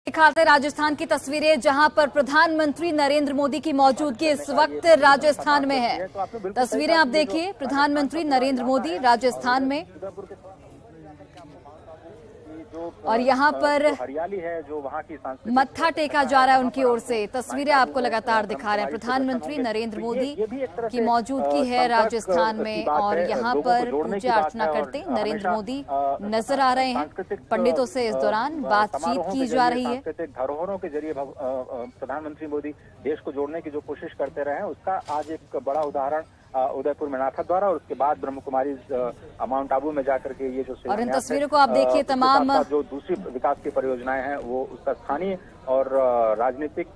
दिखाते राजस्थान की तस्वीरें, जहां पर प्रधानमंत्री नरेंद्र मोदी की मौजूदगी इस वक्त राजस्थान में है। तस्वीरें आप देखिए, प्रधानमंत्री नरेंद्र मोदी राजस्थान में, और यहाँ पर हरियाली है जो वहाँ की मत्था टेका जा रहा है उनकी ओर से। तस्वीरें आपको लगातार दिखा रहे हैं। प्रधानमंत्री नरेंद्र मोदी की मौजूदगी है राजस्थान में, और यहाँ पर पूजा अर्चना करते नरेंद्र मोदी नजर आ रहे हैं। पंडितों से इस दौरान बातचीत की जा रही है। धरोहरों के जरिए प्रधानमंत्री मोदी देश को जोड़ने की जो कोशिश करते रहे हैं, उसका आज एक बड़ा उदाहरण उदयपुर में नाथद्वारा और उसके बाद ब्रह्म कुमारी माउंट आबू में जाकर के ये जो और इन तस्वीरों को आप देखिए, तमाम जो दूसरी विकास की परियोजनाएं हैं वो उसका स्थानीय और राजनीतिक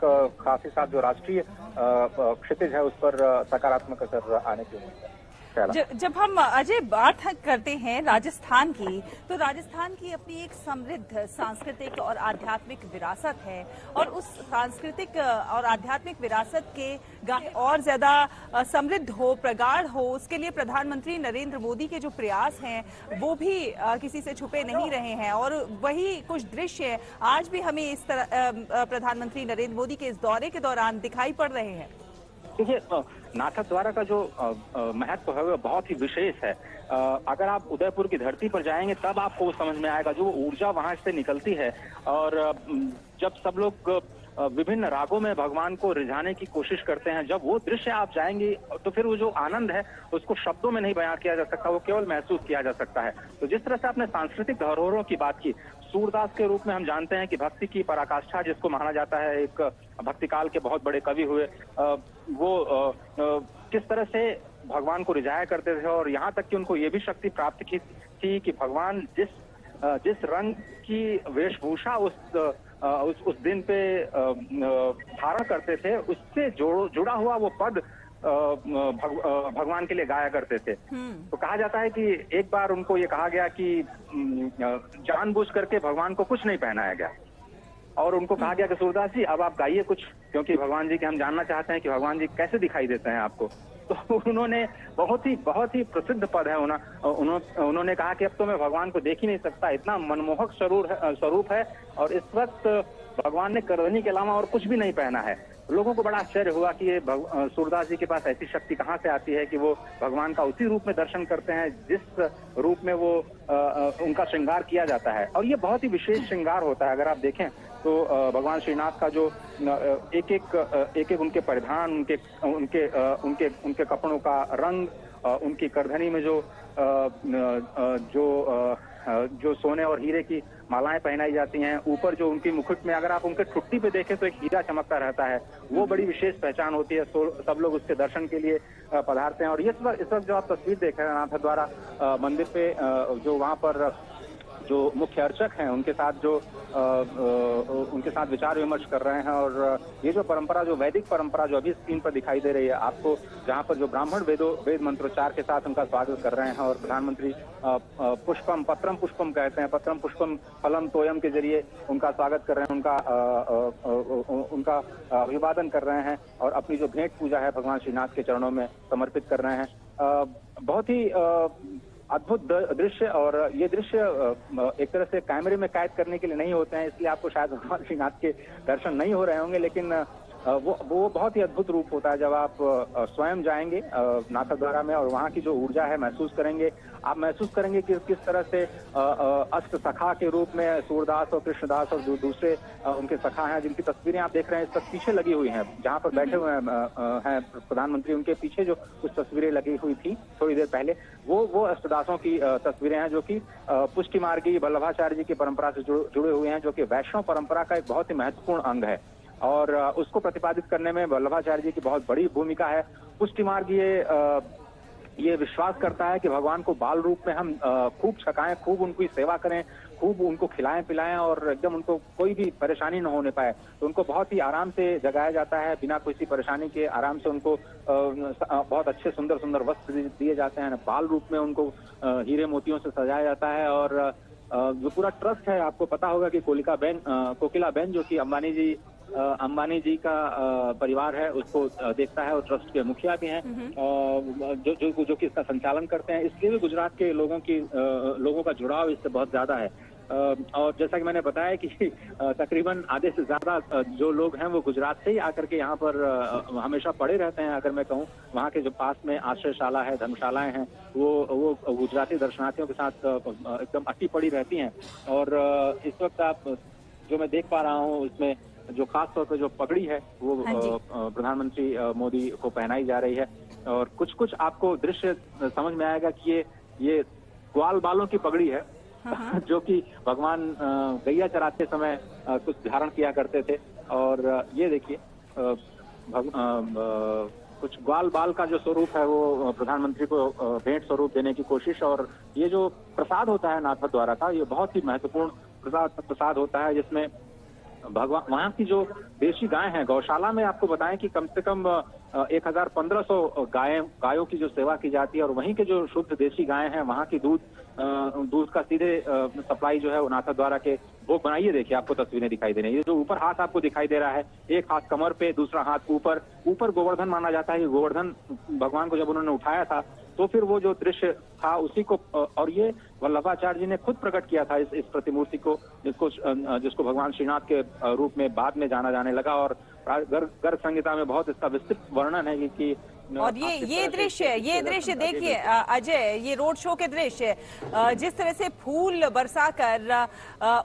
साथ ही साथ जो राष्ट्रीय क्षितिज है उस पर सकारात्मक असर आने की उम्मीद है। जब हम अजय बात करते हैं राजस्थान की, तो राजस्थान की अपनी एक समृद्ध सांस्कृतिक और आध्यात्मिक विरासत है, और उस सांस्कृतिक और आध्यात्मिक विरासत के और ज्यादा समृद्ध हो, प्रगाढ़ हो, उसके लिए प्रधानमंत्री नरेंद्र मोदी के जो प्रयास हैं वो भी किसी से छुपे नहीं रहे हैं। और वही कुछ दृश्य आज भी हमें इस तरह प्रधानमंत्री नरेंद्र मोदी के इस दौरे के दौरान दिखाई पड़ रहे हैं। देखिए, नाथद्वारा का जो महत्व है वो बहुत ही विशेष है। अगर आप उदयपुर की धरती पर जाएंगे तब आपको समझ में आएगा जो ऊर्जा वहां से निकलती है। और जब सब लोग विभिन्न रागों में भगवान को रिझाने की कोशिश करते हैं, जब वो दृश्य आप जाएंगे तो फिर वो जो आनंद है उसको शब्दों में नहीं बयां किया जा सकता, वो केवल महसूस किया जा सकता है। तो जिस तरह से आपने सांस्कृतिक धरोहरों की बात की, सूरदास के रूप में हम जानते हैं कि भक्ति की पराकाष्ठा जिसको माना जाता है, एक भक्तिकाल के बहुत बड़े कवि हुए, वो किस तरह से भगवान को रिझाया करते थे, और यहाँ तक कि उनको ये भी शक्ति प्राप्त की थी कि भगवान जिस रंग की वेशभूषा उस दिन पे धारण करते थे, उससे जोड़ा हुआ वो पद भगवान के लिए गाया करते थे। तो कहा जाता है कि एक बार उनको ये कहा गया कि जानबूझ करके भगवान को कुछ नहीं पहनाया गया, और उनको कहा गया कि सूरदास जी अब आप गाइए कुछ, क्योंकि भगवान जी के हम जानना चाहते हैं कि भगवान जी कैसे दिखाई देते हैं आपको। तो उन्होंने बहुत ही प्रसिद्ध पद है उन्होंने कहा कि अब तो मैं भगवान को देख ही नहीं सकता, इतना मनमोहक स्वरूप है, और इस वक्त भगवान ने करधनी के अलावा और कुछ भी नहीं पहना है। लोगों को बड़ा आश्चर्य हुआ कि ये सूरदास जी के पास ऐसी शक्ति कहाँ से आती है कि वो भगवान का उसी रूप में दर्शन करते हैं जिस रूप में वो उनका श्रृंगार किया जाता है। और ये बहुत ही विशेष श्रृंगार होता है। अगर आप देखें तो भगवान श्रीनाथ का जो एक एक उनके परिधान, उनके कपड़ों का रंग, उनकी करधनी में जो सोने और हीरे की मालाएं पहनाई जाती हैं, ऊपर जो उनकी मुकुट में अगर आप उनके ठुट्टी पे देखें तो एक हीरा चमकता रहता है, वो बड़ी विशेष पहचान होती है। सब लोग उसके दर्शन के लिए पधारते हैं। और इस वक्त जो आप तस्वीर देख रहे हैं नाथद्वारा मंदिर पे, जो वहाँ पर जो मुख्य अर्चक हैं उनके साथ विचार विमर्श कर रहे हैं। और ये जो परंपरा, जो वैदिक परंपरा जो अभी स्क्रीन पर दिखाई दे रही है आपको, जहाँ पर जो ब्राह्मण वेद मंत्रोच्चार के साथ उनका स्वागत कर रहे हैं, और प्रधानमंत्री पत्रम पुष्पम कहते हैं, पत्रम पुष्पम फलम तोयम के जरिए उनका स्वागत कर रहे हैं, उनका अभिवादन कर रहे हैं, और अपनी जो भेंट पूजा है भगवान श्रीनाथ के चरणों में समर्पित कर रहे हैं। बहुत ही अद्भुत दृश्य, और ये दृश्य एक तरह से कैमरे में कैद करने के लिए नहीं होते हैं, इसलिए आपको शायद भगवान श्रीनाथ के दर्शन नहीं हो रहे होंगे, लेकिन वो बहुत ही अद्भुत रूप होता है जब आप स्वयं जाएंगे नाथद्वारा में, और वहाँ की जो ऊर्जा है महसूस करेंगे। आप महसूस करेंगे कि किस तरह से अष्ट सखा के रूप में सूरदास और कृष्णदास और जो दूसरे उनके सखा हैं, जिनकी तस्वीरें आप देख रहे हैं इस पर पीछे लगी हुई हैं, जहाँ पर बैठे हुए हैं प्रधानमंत्री, उनके पीछे जो कुछ तस्वीरें लगी हुई थी थोड़ी देर पहले, वो अष्टदासों की तस्वीरें हैं, जो कि पुष्टि मार्गी वल्लभाचार्य जी की परंपरा से जुड़े हुए हैं, जो कि वैष्णव परंपरा का एक बहुत ही महत्वपूर्ण अंग है, और उसको प्रतिपादित करने में वल्लभाचार्य जी की बहुत बड़ी भूमिका है। पुष्टि मार्ग ये विश्वास करता है कि भगवान को बाल रूप में हम खूब छकाएं, खूब उनकी सेवा करें, खूब उनको खिलाएं पिलाएं, और एकदम उनको कोई भी परेशानी न होने पाए। तो उनको बहुत ही आराम से जगाया जाता है, बिना किसी परेशानी के आराम से उनको बहुत अच्छे सुंदर वस्त्र दिए जाते हैं, बाल रूप में उनको हीरे मोतियों से सजाया जाता है। और जो पूरा ट्रस्ट है, आपको पता होगा कि कोकिला बेन जो कि अंबानी जी का परिवार है उसको देखता है, और ट्रस्ट के मुखिया भी हैं जो कि इसका संचालन करते हैं, इसलिए भी गुजरात के लोगों का जुड़ाव इससे बहुत ज्यादा है। और जैसा कि मैंने बताया कि तकरीबन आधे से ज्यादा जो लोग हैं वो गुजरात से ही आकर के यहाँ पर हमेशा पड़े रहते हैं। अगर मैं कहूँ, वहाँ के जो पास में आश्रयशाला है, धर्मशालाएं हैं, वो गुजराती दर्शनार्थियों के साथ एकदम अट्टी पड़ी रहती हैं। और इस वक्त आप जो मैं देख पा रहा हूँ, उसमें जो खास तौर पर जो पगड़ी है वो प्रधानमंत्री मोदी को पहनाई जा रही है। और कुछ कुछ आपको दृश्य समझ में आएगा कि ये ग्वाल बालों की पगड़ी है जो कि भगवान गैया चराते समय कुछ धारण किया करते थे। और ये देखिए, कुछ ग्वाल बाल का जो स्वरूप है वो प्रधानमंत्री को भेंट स्वरूप देने की कोशिश। और ये जो प्रसाद होता है नाथ द्वारा का, ये बहुत ही महत्वपूर्ण प्रसाद होता है, जिसमें भगवान वहाँ की जो देशी गाय हैं, गौशाला में आपको बताएं कि कम से कम 1500 गायों की जो सेवा की जाती है। और वहीं के जो शुद्ध देशी गाय हैं, वहाँ की दूध का सीधे सप्लाई जो है वो नाथ द्वारा के भोग बनाइए। देखिए, आपको तस्वीरें दिखाई दे रही है। ये जो ऊपर हाथ आपको दिखाई दे रहा है, एक हाथ कमर पे, दूसरा हाथ ऊपर गोवर्धन माना जाता है। ये गोवर्धन भगवान को जब उन्होंने उठाया था तो फिर वो जो दृश्य था उसी को, और ये वल्लभाचार्य जी ने खुद प्रकट किया था इस प्रतिमूर्ति को, जिसको भगवान श्रीनाथ के रूप में बाद में जाना जाने लगा। और गर्ग संहिता में बहुत इसका विस्तृत वर्णन है कि और ये दृश्य देखिए अजय, ये रोड शो के दृश्य, जिस तरह से फूल बरसाकर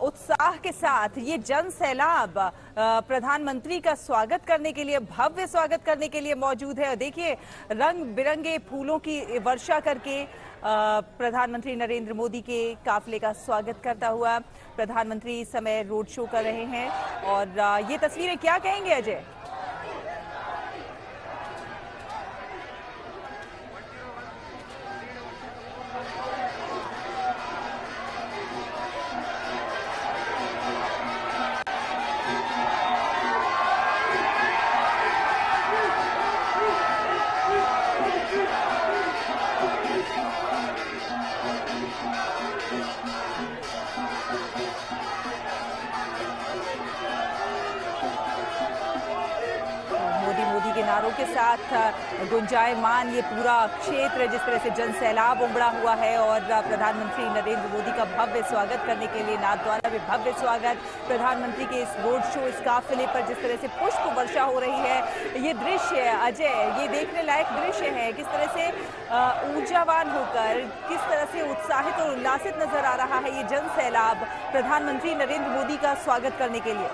उत्साह के साथ ये जन सैलाब प्रधानमंत्री का स्वागत करने के लिए, भव्य स्वागत करने के लिए मौजूद है। देखिए, रंग बिरंगे फूलों की वर्षा करके प्रधानमंत्री नरेंद्र मोदी के काफिले का स्वागत करता हुआ प्रधानमंत्री इस समय रोड शो कर रहे हैं। और ये तस्वीरें क्या कहेंगे अजय? के नारों के साथ गुंजायमान ये पूरा क्षेत्र, जिस तरह से जन सैलाब उमड़ा हुआ है। और प्रधानमंत्री नरेंद्र मोदी का भव्य स्वागत करने के लिए नाथ द्वारा भी भव्य स्वागत, प्रधानमंत्री के इस रोड शो, इस काफिले पर जिस तरह से पुष्प वर्षा हो रही है, ये दृश्य अजय, ये देखने लायक दृश्य है। किस तरह से ऊर्जावान होकर, किस तरह से उत्साहित और उल्लासित नजर आ रहा है ये जन सैलाब प्रधानमंत्री नरेंद्र मोदी का स्वागत करने के लिए।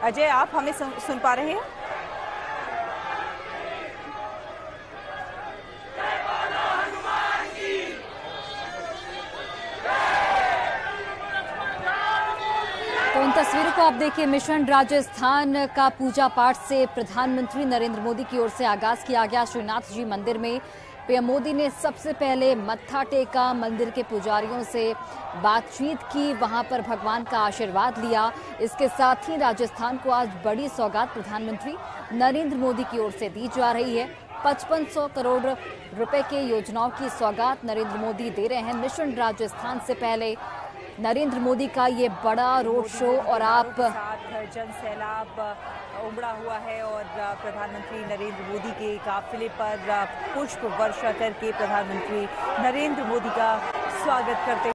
अजय, आप हमें सुन पा रहे हैं? तो इन तस्वीरों को आप देखिए, मिशन राजस्थान का पूजा पाठ से प्रधानमंत्री नरेंद्र मोदी की ओर से आगाज किया गया। श्रीनाथ जी मंदिर में पीएम मोदी ने सबसे पहले मत्था टेका, मंदिर के पुजारियों से बातचीत की, वहां पर भगवान का आशीर्वाद लिया। इसके साथ ही राजस्थान को आज बड़ी सौगात प्रधानमंत्री नरेंद्र मोदी की ओर से दी जा रही है। 5500 करोड़ रुपए के योजनाओं की सौगात नरेंद्र मोदी दे रहे हैं। मिशन राजस्थान से पहले नरेंद्र मोदी का ये बड़ा रोड शो, और आप जन सैलाब उमड़ा हुआ है और प्रधानमंत्री नरेंद्र मोदी के काफिले पर पुष्प वर्षा करके प्रधानमंत्री नरेंद्र मोदी का स्वागत करते